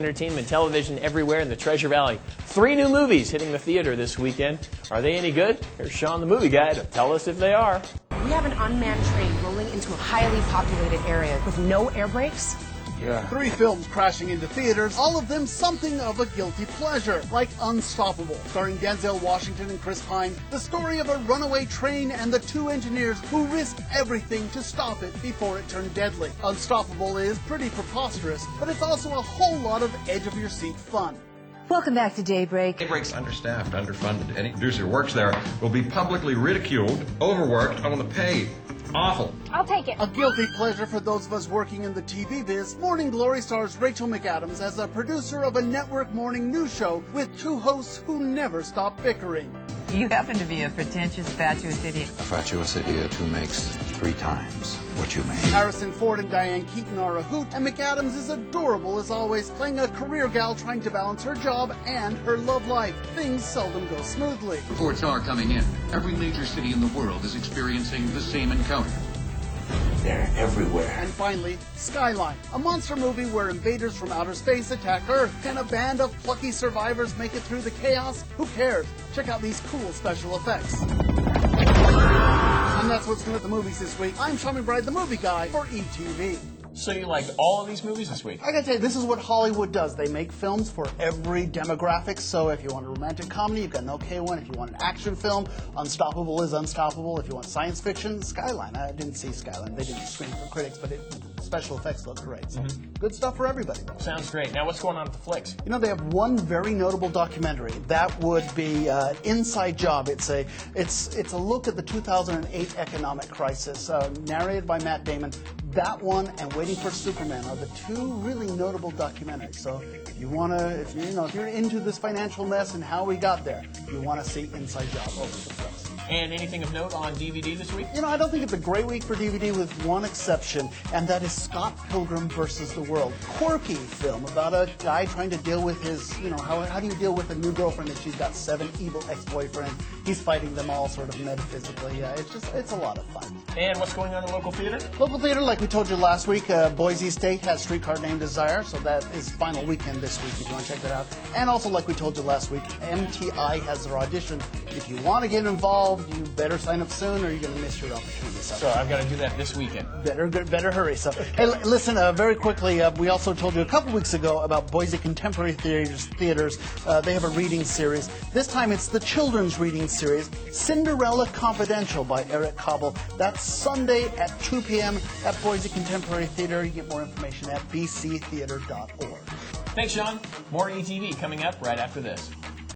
Entertainment television everywhere in the Treasure Valley. 3 new movies hitting the theater this weekend. Are they any good? Here's Sean, the movie guy, to tell us if they are. We have an unmanned train rolling into a highly populated area with no air brakes. Yeah. 3 films crashing into theaters, all of them something of a guilty pleasure, like Unstoppable, starring Denzel Washington and Chris Pine, the story of a runaway train and the 2 engineers who risked everything to stop it before it turned deadly. Unstoppable is pretty preposterous, but it's also a whole lot of edge-of-your-seat fun. Welcome back to Daybreak. Daybreak's understaffed, underfunded. Any producer who works there will be publicly ridiculed, overworked, underpaid. Awful. I'll take it. A guilty pleasure for those of us working in the TV biz, Morning Glory stars Rachel McAdams as a producer of a network morning news show with 2 hosts who never stop bickering. You happen to be a pretentious, fatuous idiot. A fatuous idiot who makes 3 times what you make. Harrison Ford and Diane Keaton are a hoot, and McAdams is adorable as always, playing a career gal trying to balance her job and her love life. Things seldom go smoothly. Reports are coming in. Every major city in the world is experiencing the same encounter. They're everywhere. And finally, Skyline, a monster movie where invaders from outer space attack Earth. Can a band of plucky survivors make it through the chaos? Who cares? Check out these cool special effects. And that's what's new at the movies this week. I'm Sean McBride, the movie guy for ETV. So you liked all of these movies this week? I gotta tell you, this is what Hollywood does. They make films for every demographic. So if you want a romantic comedy, you've got an okay one. If you want an action film, Unstoppable is Unstoppable. If you want science fiction, Skyline. I didn't see Skyline. They didn't screen for critics, but special effects look great. So good stuff for everybody. Sounds great. Now what's going on at the flicks? You know, they have one very notable documentary. That would be Inside Job. It's a look at the 2008 economic crisis, narrated by Matt Damon. That one and Waiting for Superman are the 2 really notable documentaries. So if you're into this financial mess and how we got there, you want to see Inside Job over the place. And anything of note on DVD this week? You know, I don't think it's a great week for DVD with one exception, and that is Scott Pilgrim versus the World. Quirky film about a guy trying to deal with his, how do you deal with a new girlfriend if she's got 7 evil ex-boyfriends? He's fighting them all sort of metaphysically. It's a lot of fun. And what's going on in local theater? Local theater, like we told you last week, Boise State has Streetcar Named Desire, so that is final weekend this week if you want to check that out. And also, like we told you last week, MTI has their audition. If you want to get involved, you better sign up soon or you're going to miss your opportunity. So I've got to do that this weekend. Better hurry. So, hey, listen, very quickly, we also told you a couple weeks ago about Boise Contemporary Theaters. They have a reading series. This time it's the children's reading series, Cinderella Confidential by Eric Cobble. That's Sunday at 2 p.m. at Boise Contemporary Theater. You get more information at bctheater.org. Thanks, Sean. More ETV coming up right after this.